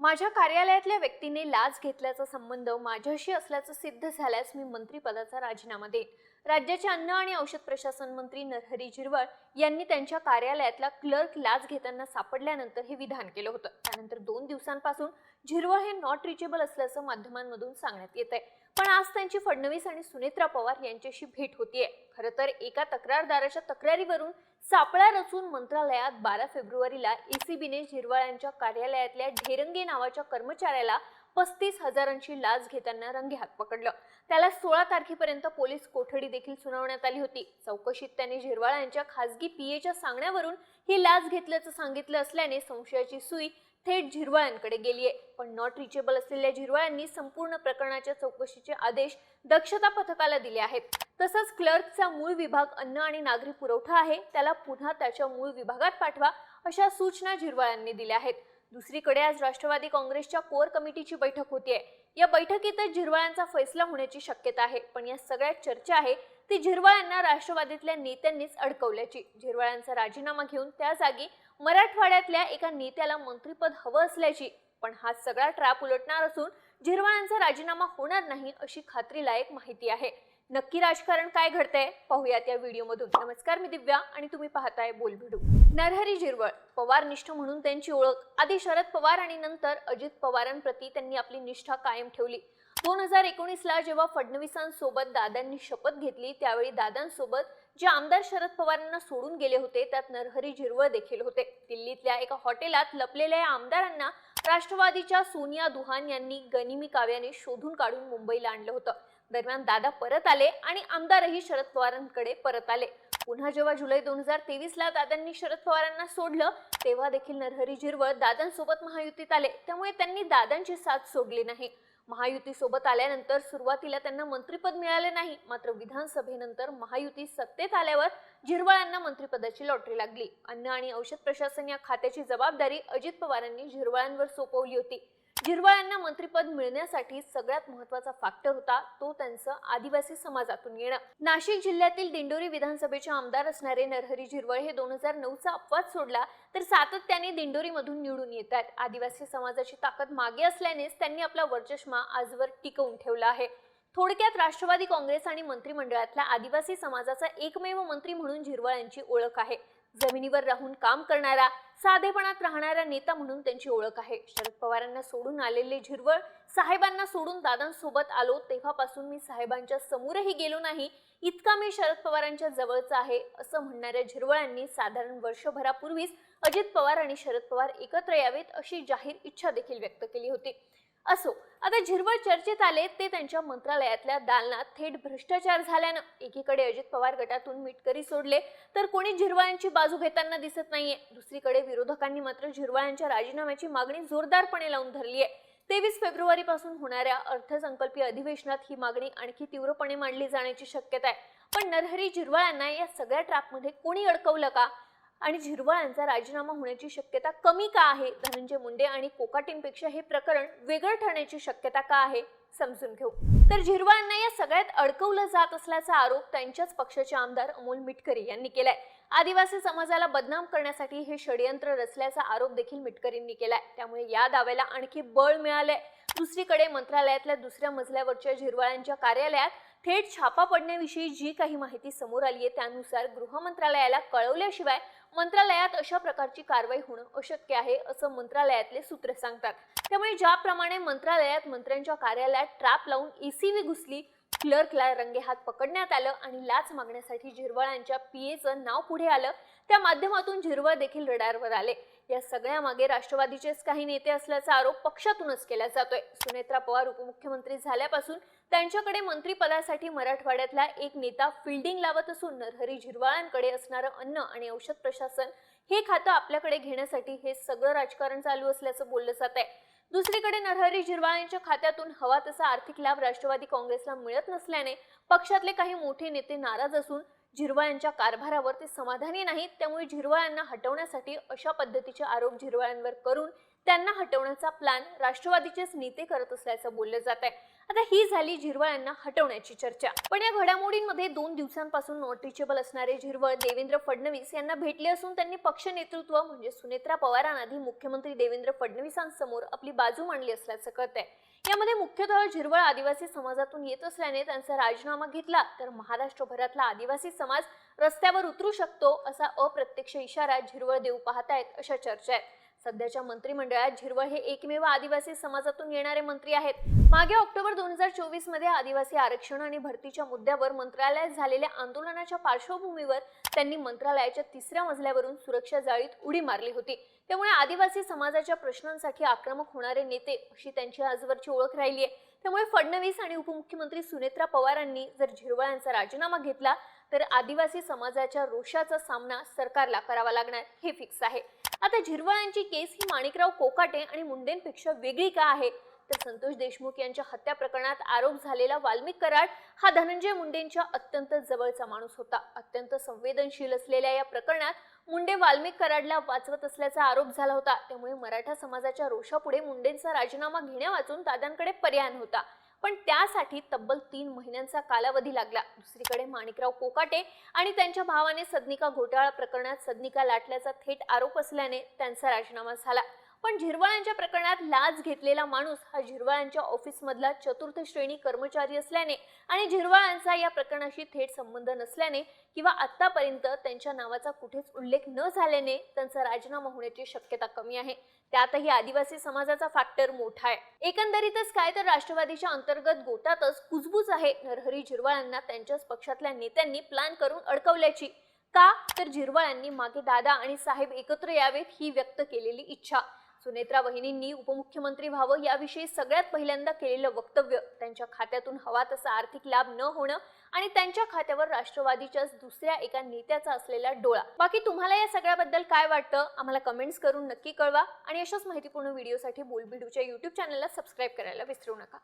माझ्या कार्यालयातल्या व्यक्तीने लाच घेतल्याचा संबंध माझ्याशी असल्याचं सिद्ध झाल्यास मी मंत्रिपदाचा राजीनामा देईन. राज्याचे अन्न आणि औषध प्रशासन मंत्री नरहरी झिरवळ यांनी त्यांच्या कार्यालयातला क्लर्क लाच घेताना सापडल्यानंतर हे विधान केलं होतं. त्यानंतर 2 दिवसांपासून झिरवळ हे नॉट रिचेबल असल्याचं माध्यमांमधून सांगण्यात येत आहे. पण आज त्यांची फडणवीस आणि सुनेत्रा पवार यांच्याशी भेट होतीये. खरं तर एका तक्रारदाराच्या तक्रारीवरून सापळा रचून मंत्रालयात 12 फेब्रुवारीला एसीबीने झिरवळ यांच्या कार्यालयातल्या ढेरंगे नावाच्या कर्मचाऱ्याला 35,000ची लाच घेताना रंगेहात पकडलं. त्याला 16 तारखेपर्यंत पोलीस कोठडी देखील सुनावण्यात आली होती. चौकशीत त्याने झिरवळ यांच्या खासगी पीएच्या सांगण्यावरून ही लाच घेतल्याचं सांगितलं असल्याने संशयाची सुई थेट झिरवळ यांकडे गेलीये. पण नॉट रिचेबल असलेल्या झिरवळ यांनी संपूर्ण प्रकरणाच्या चौकशीचे आदेश दक्षता पथकाला दिले आहेत. तसंच क्लर्कचा मूळ विभाग अन्न आणि नागरी पुरवठा आहे, त्याला पुन्हा त्याच्या मूळ विभागात पाठवा अशा सूचना झिरवळ यांनी दिल्या आहेत. दुसरीकडे आज राष्ट्रवादी काँग्रेसच्या कोर कमिटीची बैठक होतीये. या बैठकीतच झिरवळ यांचा फैसला होण्याची शक्यता आहे. पण या सगळ्यात चर्चा आहे ती झिरवळ यांना राष्ट्रवादीतल्या नेत्यांनीच अडकवल्याची. झिरवळ यांचा राजीनामा घेऊन त्या जागी मराठवाड्यातल्या एका नेत्याला मंत्रिपद हवं असल्याची. पण हा सगळा ट्रॅप उलटणार असून झिरवळ यांचा राजीनामा होणार नाही अशी खात्रीलायक माहिती आहे. नक्की राजकारण काय घडतंय पाहूयात या व्हिडिओमधून. नमस्कार, मी दिव्या आणि तुम्ही पाहताय बोलभिडू. नरहरी झिरवळ पवारनिष्ठ म्हणून त्यांची ओळख. आधी शरद पवार आणि नंतर अजित पवारांप्रती त्यांनी आपली निष्ठा कायम ठेवली. 2019ला जेव्हा फडणवीसांसोबत दादांनी शपथ घेतली त्यावेळी दादांसोबत जे आमदार शरद पवारांना सोडून गेले होते त्यात नरहरी झिरवळ देखील होते. दिल्लीतल्या एका हॉटेलात लपलेल्या या आमदारांना राष्ट्रवादीच्या सोनिया दुहान यांनी गनिमी काव्याने शोधून काढून मुंबईला आणलं होतं. दरम्यान दादा परत आले आणि आमदारही शरद पवारांकडे परत आले. पुन्हा जेव्हा जुलै 2023ला दादांनी शरद पवारांना सोडलं तेव्हा देखील नरहरी झिरवळ दादांसोबत महायुतीत आले. त्यामुळे त्यांनी दादांची साथ सोडली नाही. महायुती सोबत आल्यानंतर सुरुवातीला त्यांना मंत्रिपद मिळाले नाही. मात्र विधानसभेनंतर महायुती सत्तेत आल्यावर झिरवळ यांना मंत्रिपदाची लॉटरी लागली. अन्न आणि औषध प्रशासन या खात्याची जबाबदारी अजित पवारांनी झिरवळांवर सोपवली होती. झिरवळ यांना मंत्रिपद मिळण्यासाठी सगळ्यात महत्त्वाचा फॅक्टर होता तो त्यांचं आदिवासी समाजातून येणं. नाशिक जिल्ह्यातील दिंडोरी विधानसभेचे आमदार असणारे नरहरी झिरवळ हे 2009चा अपवाद सोडला तर सातत्याने दिंडोरीमधून निवडून येतात. आदिवासी समाजाची ताकद मागे असल्यानेच त्यांनी आपला वर्चस्व आजवर टिकवून ठेवला आहे. थोडक्यात राष्ट्रवादी काँग्रेस आणि मंत्रिमंडळातल्या आदिवासी समाजाचा एकमेव मंत्री म्हणून झिरवळ यांची ओळख आहे. जमिनीवर राहून काम करणारा, साधेपणात राहणारा नेता म्हणून त्यांची ओळख आहे. शरद पवारांना सोडून आलेले झिरवळ साहेबांना सोडून दादांसोबत आलो तेव्हापासून मी साहेबांच्या समोरही गेलो नाही, इतका मी शरद पवारांच्या जवळचा आहे असं म्हणणाऱ्या झिरवळांनी साधारण वर्षभरापूर्वीच अजित पवार आणि शरद पवार एकत्र यावेत अशी जाहीर इच्छा देखील व्यक्त केली होती. असो, आता झिरवळ चर्चेत आले ते त्यांच्या मंत्रालयातल्या दालनात थेट भ्रष्टाचार झाल्यानं. एकीकडे अजित पवार गटातून मिटकरी सोडले तर कोणी झिरवळ यांची बाजू घेताना दिसत नाहीये. दुसरीकडे विरोधकांनी मात्र झिरवळ यांच्या राजीनाम्याची मागणी जोरदारपणे लावून धरली आहे. 23 फेब्रुवारीपासून होणाऱ्या अर्थसंकल्पीय अधिवेशनात ही मागणी आणखी तीव्रपणे मांडली जाण्याची शक्यता आहे. पण नरहरी झिरवळ यांना या सगळ्या ट्रॅपमध्ये कोणी अडकवलं का आणि झिरवळ यांचा राजीनामा होण्याची शक्यता कमी का आहे? धनंजय मुंडे आणि कोकाटेंपेक्षा हे प्रकरण वेगळं ठरण्याची शक्यता का आहे समजून घेऊ. तर झिरवळ यांना या सगळ्यात अडकवलं जात असल्याचा आरोप त्यांच्याच पक्षाचे आमदार अमोल मिटकरी यांनी केलाय. आदिवासी समाजाला बदनाम करण्यासाठी हे षडयंत्र रचल्याचा आरोप देखील मिटकरींनी केलाय. त्यामुळे या दाव्याला आणखी बळ मिळालंय. दुसरीकडे मंत्रालयातल्या दुसऱ्या मजल्यावरच्या झिरवळ यांच्या कार्यालयात थेट छापा पडण्याविषयी जी काही माहिती समोर आली आहे त्यानुसार गृह मंत्रालयाला कळवल्याशिवाय मंत्रालयात अशा प्रकारची कारवाई होणं अशक्य आहे असं मंत्रालयातले सूत्र सांगतात. त्यामुळे ज्याप्रमाणे मंत्रालयात मंत्र्यांच्या कार्यालयात ट्रॅप लावून एसीबी घुसली, क्लर्कला रंगेहात पकडण्यात आलं आणि लाच मागण्यासाठी झिरवळ यांच्या पीएचं नाव पुढे आलं, त्या माध्यमातून झिरवळ देखील रडारवर आले. या सगळ्या मागे राष्ट्रवादीचेच काही नेते असल्याचा आरोप पक्षातूनच केला जातोय. सुनेत्रा पवार उपमुख्यमंत्री झाल्यापासून त्यांच्याकडे मंत्रिपदासाठी मराठवाड्यातला एक नेता फिल्डिंग लावत असून नरहरी झिरवळांकडे असणारं अन्न आणि औषध प्रशासन हे खातं आपल्याकडे घेण्यासाठी हे सगळं राजकारण चालू असल्याचं बोललं जात आहे. दुसरीकडे नरहरी झिरवळ यांच्या खात्यातून हवा तसा आर्थिक लाभ राष्ट्रवादी काँग्रेसला मिळत नसल्याने पक्षातले काही मोठे नेते नाराज असून झिरवळ यांच्या कारभारावर ते समाधानी नाहीत. त्यामुळे झिरवळ यांना हटवण्यासाठी अशा पद्धतीचे आरोप झिरवळ यांवर करून त्यांना हटवण्याचा प्लॅन राष्ट्रवादीचेच नेते करत असल्याचं बोललं जात आहे. आता ही झाली झिरवळ यांना हटवण्याची चर्चा. पण या घडामोडींमध्ये 2 दिवसांपासून नॉट रिचेबल असणारे झिरवळ देवेंद्र फडणवीस यांना भेटले असून त्यांनी पक्ष नेतृत्व म्हणजे सुनेत्रा पवारांआधी मुख्यमंत्री देवेंद्र फडणवीसांसमोर आपली बाजू मांडली असल्याचं कळतंय. यामध्ये मुख्यतः झिरवळ आदिवासी समाजातून येत असल्याने त्यांचा राजीनामा घेतला तर महाराष्ट्रभरातला आदिवासी समाज रस्त्यावर उतरू शकतो असा अप्रत्यक्ष इशारा झिरवळ देऊ पाहतायत अशा चर्चा आहेत. सध्याच्या मंत्रिमंडळात झिरवळ हे एकमेव आदिवासी समाजातून येणारे मंत्री आहेत. मागे ऑक्टोबर 2024 मध्ये आदिवासी आरक्षण आणि भरतीच्या मुद्द्यावर मंत्रालयात झालेल्या आंदोलनाच्या पार्श्वभूमीवर त्यांनी मंत्रालयाच्या 3ऱ्या मजल्यावरून सुरक्षा जाळीत उडी मारली होती. त्यामुळे आदिवासी समाजाच्या प्रश्नांसाठी आक्रमक होणारे नेते अशी त्यांची आजवरची ओळख राहिली आहे. त्यामुळे फडणवीस आणि उपमुख्यमंत्री सुनेत्रा पवारांनी जर झिरवळ यांचा राजीनामा घेतला तर आदिवासी समाजाच्या रोषाचा सामना सरकारला करावा लागणार हे फिक्स आहे. आता झिरवळ यांची केस ही माणिकराव कोकाटे आणि मुंडेंपेक्षा वेगळी का आहे तर संतोष देशमुख यांच्या हत्या प्रकरणात आरोप झालेला वाल्मिक कराड हा धनंजय मुंडेंच्या अत्यंत जवळचा माणूस होता. अत्यंत संवेदनशील असलेल्या या प्रकरणात मुंडे वाल्मिक कराडला वाचवत असल्याचा आरोप झाला होता. त्यामुळे मराठा समाजाच्या रोषापुढे मुंडेंचा राजीनामा घेण्यावाचून दादांकडे पर्याय नव्हता. पण त्यासाठी तब्बल 3 महिन्यांचा कालावधी लागला. दुसरीकडे माणिकराव कोकाटे आणि त्यांच्या भावाने सदनिका घोटाळा प्रकरणात सदनिका लाटल्याचा थेट आरोप असल्याने त्यांचा राजीनामा झाला. पण झिरवळ यांच्या प्रकरणात लाच घेतलेला माणूस हा झिरवळ यांच्या ऑफिसमधला 4th श्रेणी कर्मचारी असल्याने आणि झिरवळ यांचा या प्रकरणाशी थेट संबंध नसल्याने किंवा आतापर्यंत त्यांच्या नावाचा कुठेच उल्लेख न झाल्याने त्यांचा राजीनामा होण्याची शक्यता कमी आहे. त्यातही आदिवासी समाजाचा फॅक्टर मोठा आहे. एकंदरीतच काय तर राष्ट्रवादीच्या अंतर्गत गोटातच कुजबूज आहे. नरहरी झिरवळ यांना त्यांच्याच पक्षातल्या नेत्यांनी प्लॅन करून अडकवल्याची. का तर झिरवळ यांनी मागे दादा आणि साहेब एकत्र यावेत ही व्यक्त केलेली इच्छा. सुनेत्रा वहिनींनी उपमुख्यमंत्री व्हावं याविषयी सगळ्यात पहिल्यांदा केलेलं वक्तव्य त्यांच्या खात्यातून हवा तसा आर्थिक लाभ न होणं आणि त्यांच्या खात्यावर राष्ट्रवादीच्याच दुसऱ्या एका नेत्याचा असलेला डोळा. बाकी तुम्हाला या सगळ्याबद्दल काय वाटतं आम्हाला कमेंट्स करून नक्की कळवा आणि अशाच माहितीपूर्ण व्हिडिओसाठी बोलबिडूच्या YouTube चॅनलला सबस्क्राईब करायला विसरू नका.